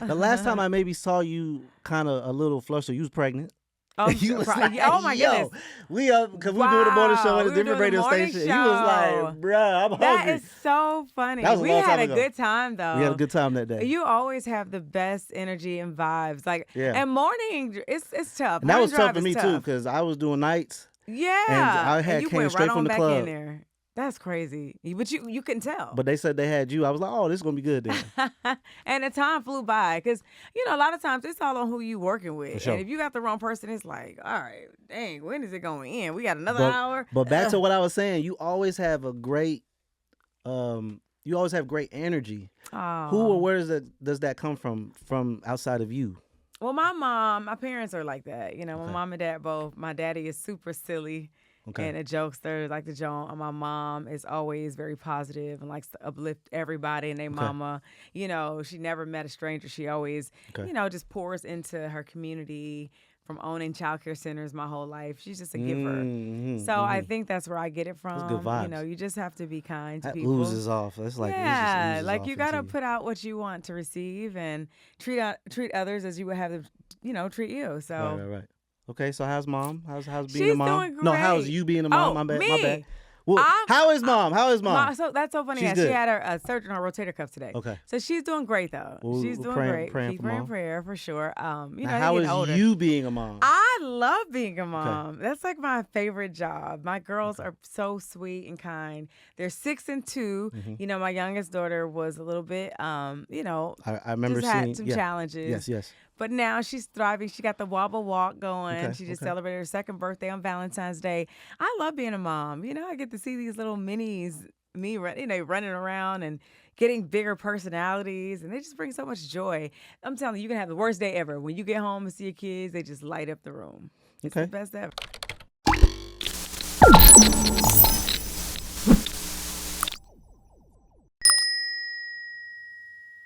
The last time I maybe saw you kind of a little flustered, you was pregnant. Oh, You was like, oh my yo, goodness. we up because we doing the morning show at a we were different doing the radio morning station. He was like, bruh, I'm That hungry. is so funny. That was a We long had time a ago. good time though. We had a good time that day. You always have the best energy and vibes. Like, Yeah. and morning, it's tough. And that was Morning tough for drive me is too tough. because I was doing nights. Yeah. And I had you came went straight right from on the back club. in there. That's crazy. But you couldn't tell. But they said they had you. I was like, oh, this is going to be good then. And the time flew by because, a lot of times it's all on who you working with. For sure. And if you got the wrong person, it's like, all right, dang, when is it going to end? We got another hour. But back to what I was saying, you always have a great, energy. Oh. Who or where does that come from outside of you? Well, my parents are like that. My mom and dad both. My daddy is super silly. Okay. And a jokester, like the joke. My mom is always very positive and likes to uplift everybody and their mama. She never met a stranger. She always, just pours into her community from owning child care centers my whole life. She's just a giver. I think that's where I get it from. That's good vibes. You just have to be kind to that people. Oozes off. That's like like you got to put out what you want to receive and treat others as you would have them, treat you. So. Right. Okay, so how's mom? How's being She's a mom? doing great. No, how's you being a mom? Oh, my bad. me? My bad. Well, how is mom? So that's so funny. She's She good. had her surgery on her rotator cuff today. Okay. So she's doing great though. She's doing great. Keep her in prayer for sure. Now, how how is older. you being a mom? I love being a mom. Okay. That's like my favorite job. My girls are so sweet and kind. They're 6 and 2. My youngest daughter was a little bit, I remember just seeing had some challenges. Yes. But now she's thriving. She got the wobble walk going. Okay, She just celebrated her 2nd birthday on Valentine's Day. I love being a mom. I get to see these little minis, running around and getting bigger personalities, and they just bring so much joy. I'm telling you, you can have the worst day ever. When you get home and see your kids, they just light up the room. It's the best ever.